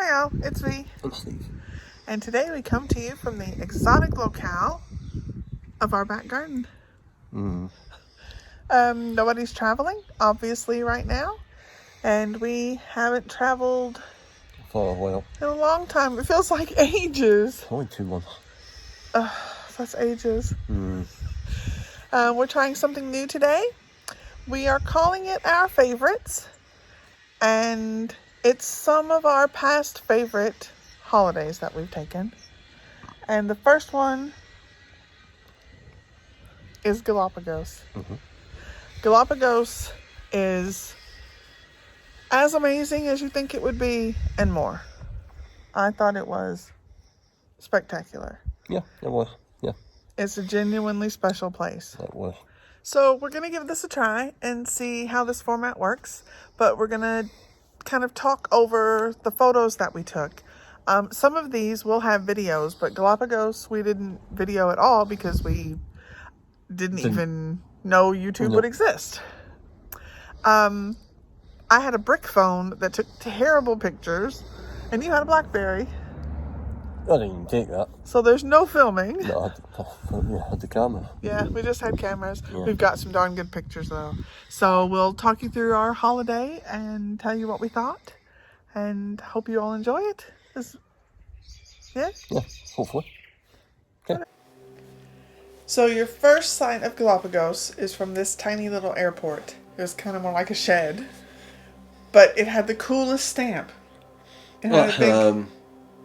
Al, it's me. I'm Steve. And today we come to you from the exotic locale of our back garden. Nobody's traveling, obviously, right now. And we haven't traveled For a while. in a long time. It feels like ages. Only 2 months. That's ages. We're trying something new today. We are calling it our favorites. And it's some of our past favorite holidays that we've taken. And the first one is Galapagos. Galapagos is as amazing as you think it would be and more. I thought it was spectacular. Yeah, it was. Yeah, It's a genuinely special place. it was. So we're going to give this a try and see how this format works. But we're going to kind of talk over the photos that we took. Some of these will have videos, but Galapagos we didn't video at all because we didn't even know YouTube would exist. I had a brick phone that took terrible pictures, and you had a BlackBerry. I didn't even take that. So there's no filming. No, I had the camera. Yeah, we just had cameras. Yeah. We've got some darn good pictures, though. So we'll talk you through our holiday and tell you what we thought. And hope you all enjoy it. Yeah? Yeah, hopefully. Okay. So your first sight of Galapagos is from this tiny little airport. It was kind of more like a shed. But it had the coolest stamp. It had a big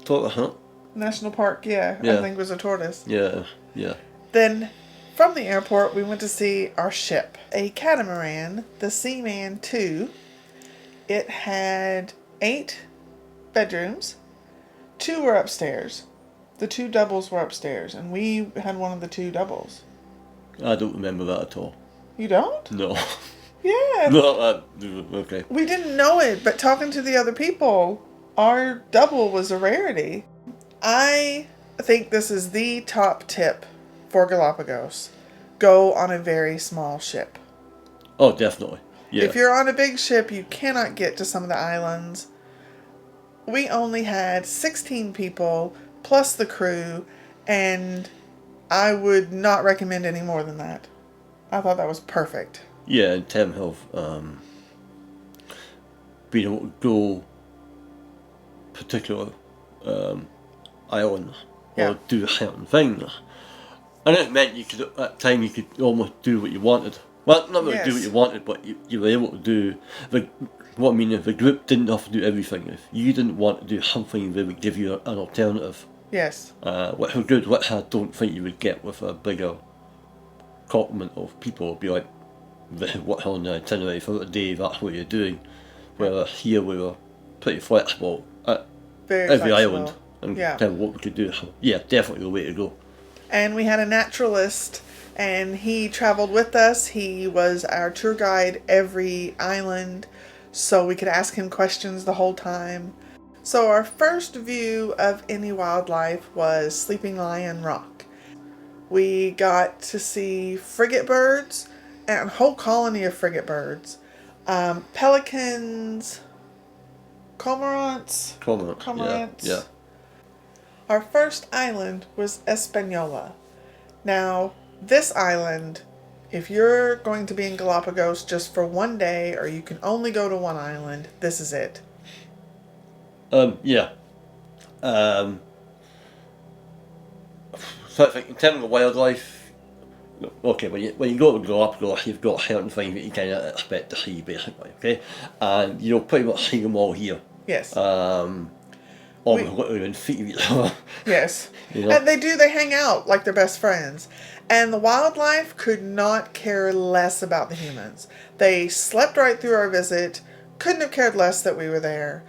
Tortoise, huh? national park, I think it was a tortoise. Yeah. Then, from the airport, we went to see our ship. A catamaran, the Seaman 2. It had 8 bedrooms. 2 were upstairs. The 2 doubles were upstairs, and we had one of the 2 doubles. I don't remember that at all. You don't? No. Yeah. No, okay. We didn't know it, but talking to the other people, our double was a rarity. I think this is the top tip for Galapagos. Go on a very small ship. Oh, definitely. Yeah. If you're on a big ship, you cannot get to some of the islands. We only had 16 people, plus the crew, and I would not recommend any more than that. I thought that was perfect. Yeah, in terms of being able to go particular islands or do certain things. And it meant you could, at that time, you could almost do what you wanted. Well, not really do what you wanted, but you were able to do... What I mean is the group didn't have to do everything. If you didn't want to do something, they would give you an alternative. Yes. Which was good, which I don't think you would get with a bigger complement of people. It would be like, what's on the itinerary for the day, that's what you're doing. Whereas here we were pretty flexible at every island and tell what we could do. So, yeah, definitely the way to go. And we had a naturalist, and he traveled with us. He was our tour guide every island, so we could ask him questions the whole time. So our first view of any wildlife was Sleeping Lion Rock. We got to see frigate birds, and a whole colony of frigate birds. Pelicans, cormorants. Yeah. Our first island was Espanola. Now, this island, if you're going to be in Galapagos just for one day, or you can only go to one island, this is it. Yeah. So I think in terms of wildlife, okay, when you go to Galapagos, you've got certain things that you kind of expect to see, basically, okay? And you'll pretty much see them all here. Yes. Almost literally in feet of each other. Yes. You know? And they hang out like they're best friends. And the wildlife could not care less about the humans. They slept right through our visit, couldn't have cared less that we were there.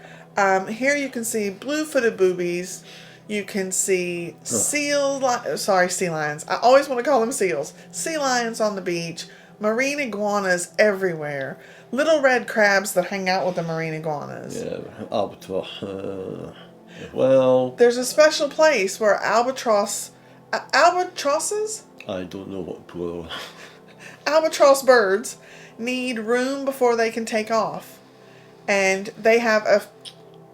Here you can see blue-footed boobies. You can see sea lions. I always want to call them seals. Sea lions on the beach. Marine iguanas everywhere. Little red crabs that hang out with the marine iguanas. Yeah, albatross. Well... There's a special place where albatrosses? I don't know what plural. Albatross birds need room before they can take off. And they have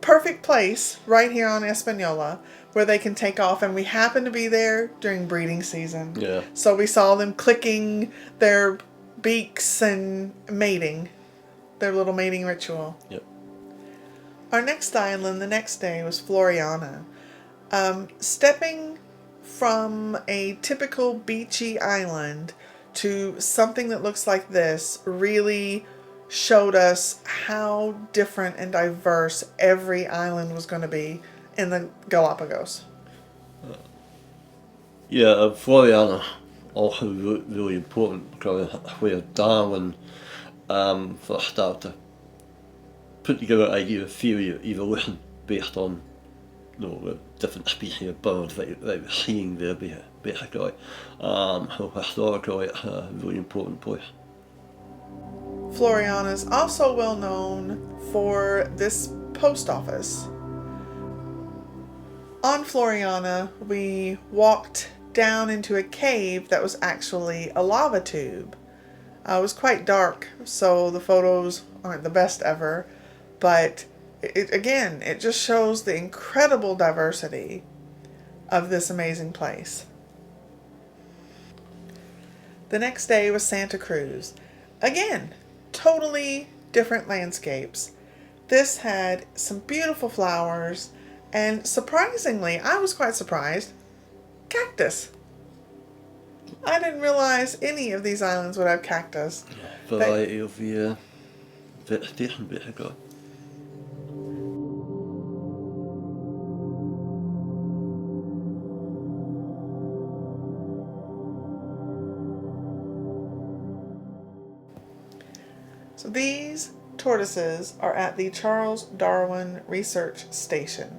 perfect place right here on Espanola where they can take off, and we happened to be there during breeding season. Yeah. So we saw them clicking their beaks and mating, their little mating ritual. Yep. Our next island the next day was Floreana. Stepping from a typical beachy island to something that looks like this really showed us how different and diverse every island was going to be in the Galapagos. Yeah, Floreana also really important because where Darwin first started to put together an idea of theory of evolution based on the different species of birds that they were seeing there, basically. So historically, it's a really important place. Floreana is also well known for this post office. On Floreana, we walked down into a cave that was actually a lava tube. It was quite dark, so the photos aren't the best ever, but it just shows the incredible diversity of this amazing place. The next day was Santa Cruz. Again, totally different landscapes. This had some beautiful flowers, and surprisingly, I was quite surprised, cactus. I didn't realize any of these islands would have cactus. Variety of vegetation, basically. So these tortoises are at the Charles Darwin Research Station.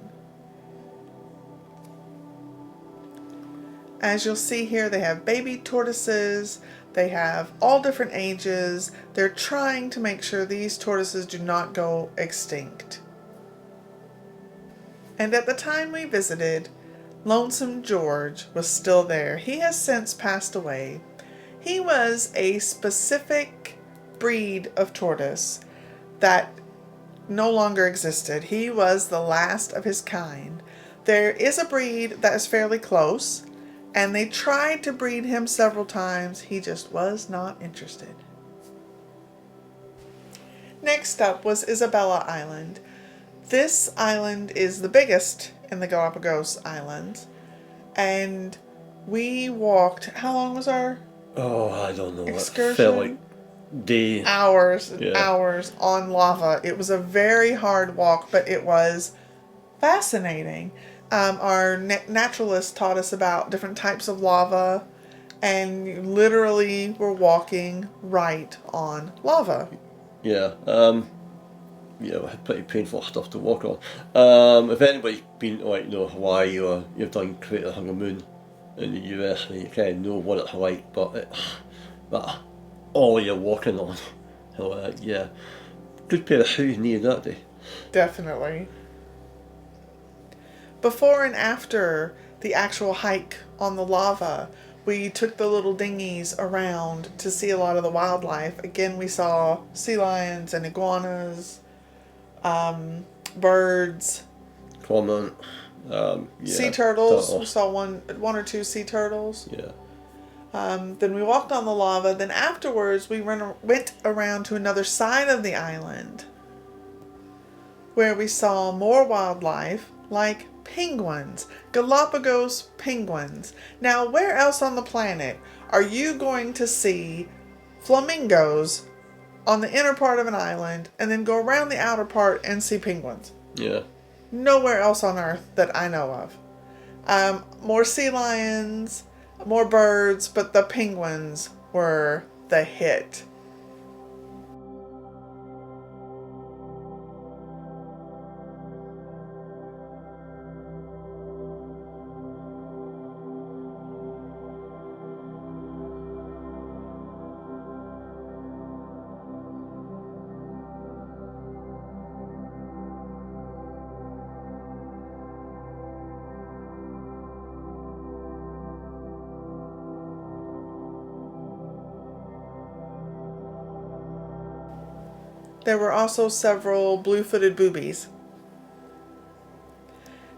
As you'll see here, they have baby tortoises. They have all different ages. They're trying to make sure these tortoises do not go extinct. And at the time we visited, Lonesome George was still there. He has since passed away. He was a specific breed of tortoise that no longer existed. He was the last of his kind. There is a breed that is fairly close, and they tried to breed him several times. He just was not interested. Next up was Isabela Island. This island is the biggest in the Galapagos Islands, and we walked, how long was our Oh, I don't know. excursion? It felt like days. Hours and Yeah. hours on lava. It was a very hard walk, but it was fascinating. Our naturalist taught us about different types of lava, and you literally were walking right on lava. Yeah. Yeah, pretty painful stuff to walk on. If anybody's been to Hawaii or you've done Crater honeymoon in the US, then you kind of know what it's like, but it's all you're walking on. So yeah, good pair of shoes needed that day. Definitely. Before and after the actual hike on the lava, we took the little dinghies around to see a lot of the wildlife. Again, we saw sea lions and iguanas, birds, Common. Yeah, sea turtles. We saw one or two sea turtles. Yeah. Then we walked on the lava. Then afterwards, we went around to another side of the island where we saw more wildlife like penguins, Galapagos penguins. Now, where else on the planet are you going to see flamingos on the inner part of an island and then go around the outer part and see penguins? Yeah. Nowhere else on Earth that I know of. More sea lions, more birds, but the penguins were the hit. There were also several blue-footed boobies.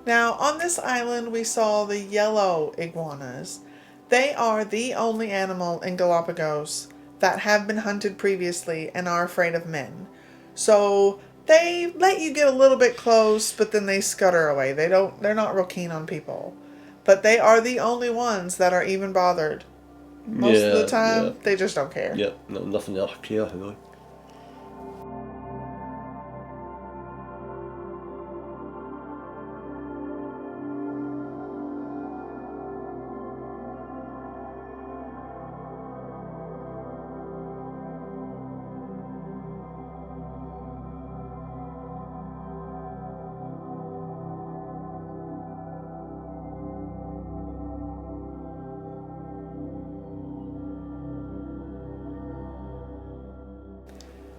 Now, on this island, we saw the yellow iguanas. They are the only animal in Galapagos that have been hunted previously and are afraid of men. So they let you get a little bit close, but then they scutter away. They're not real keen on people. But they are the only ones that are even bothered. Most of the time, they just don't care. Yeah, no, nothing else care, really.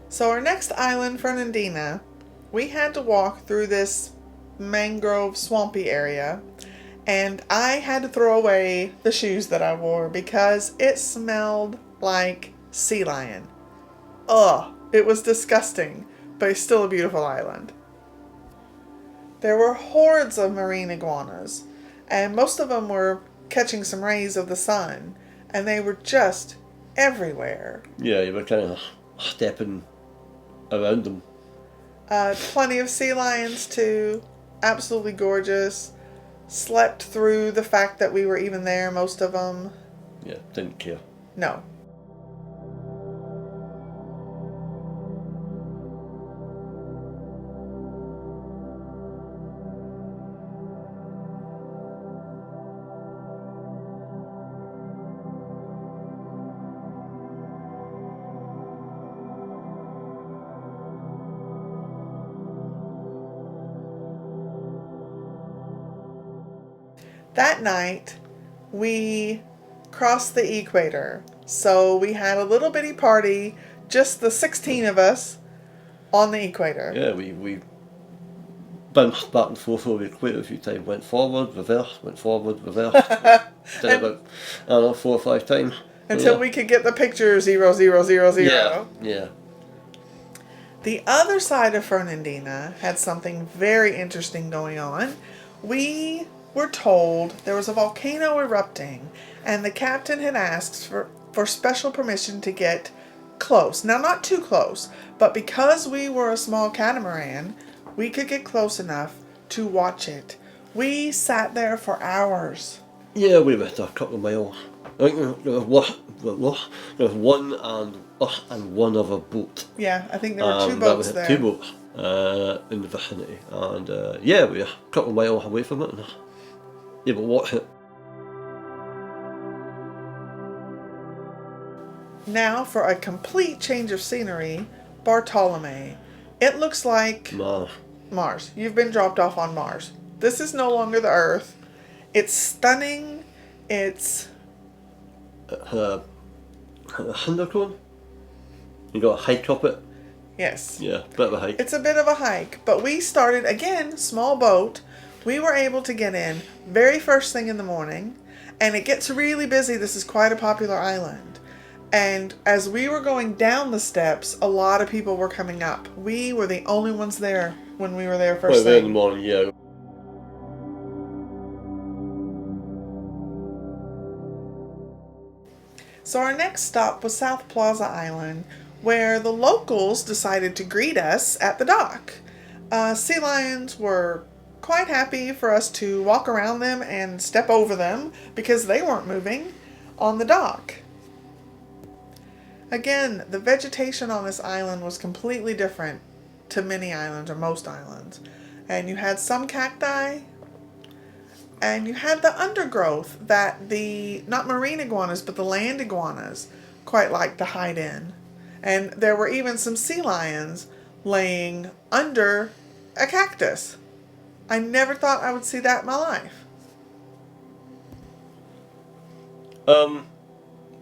So our next island, Fernandina, we had to walk through this mangrove swampy area, and I had to throw away the shoes that I wore because it smelled like sea lion. Ugh, it was disgusting, but it's still a beautiful island. There were hordes of marine iguanas, and most of them were catching some rays of the sun, and they were just everywhere. Yeah, you were kind of stepping around them. Plenty of sea lions too. Absolutely gorgeous. Slept through the fact that we were even there, most of them. Yeah, didn't care. No. That night, we crossed the equator. So we had a little bitty party, just the 16 of us, on the equator. Yeah, we bounced back and forth over the equator a few times. Went forward, reverse, went forward, reverse. Did about, I don't know, 4 or 5 times. Until we could get the picture 0, 0, 0, 0. Yeah. The other side of Fernandina had something very interesting going on. We were told there was a volcano erupting, and the captain had asked for special permission to get close. Now, not too close, but because we were a small catamaran, we could get close enough to watch it. We sat there for hours. Yeah, we went a couple of miles. I think there was one and us and one other boat. Yeah, I think there were 2 boats there. 2 boats in the vicinity, and yeah, we were a couple of miles away from it, and able to watch it. Now for a complete change of scenery, Bartolome. It looks like Mars. You've been dropped off on Mars. This is no longer the Earth. It's stunning. It's a honeymoon. You got a hike up it. Yes. Yeah, bit of a hike. It's a bit of a hike, but we started again, small boat. We were able to get in very first thing in the morning, and it gets really busy. This is quite a popular island. And as we were going down the steps, a lot of people were coming up. We were the only ones there when we were there first thing. In the morning, yeah. So our next stop was South Plaza Island, where the locals decided to greet us at the dock. Sea lions were quite happy for us to walk around them and step over them because they weren't moving on the dock. Again, the vegetation on this island was completely different to many islands, or most islands. And you had some cacti, and you had the undergrowth that the, not marine iguanas, but the land iguanas quite like to hide in. And there were even some sea lions laying under a cactus. I never thought I would see that in my life.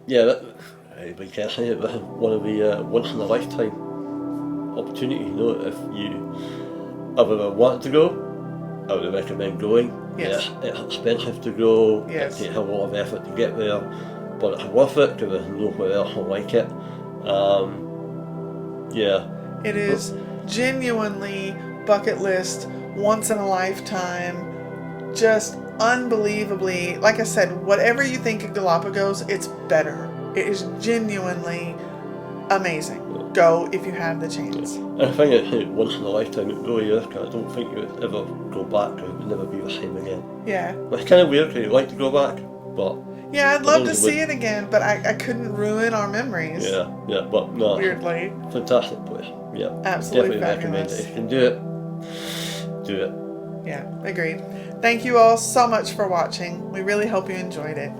Yeah, we can't say it, but one of the once in a lifetime opportunity. You know, if you ever wanted to go, I would recommend going. Yes. Yeah, it's expensive to go. Yes. It takes a lot of effort to get there, but it's worth it because there's nowhere else like it. Yeah. It is genuinely bucket list, once in a lifetime, just unbelievably, like I said, whatever you think of Galapagos, it's better. It is genuinely amazing. Go if you have the chance. And I think it's once in a lifetime. It really is. 'Cause I don't think you would ever go back. Or it would never be the same again. Yeah. But it's kind of weird because you'd like to go back, but Yeah, I'd love to see it again, but I couldn't ruin our memories. yeah, but no. Weirdly. Fantastic place. Yeah. Absolutely Definitely recommend fabulous. it. If you can do it, do it. Yeah, agreed. Thank you all so much for watching. We really hope you enjoyed it.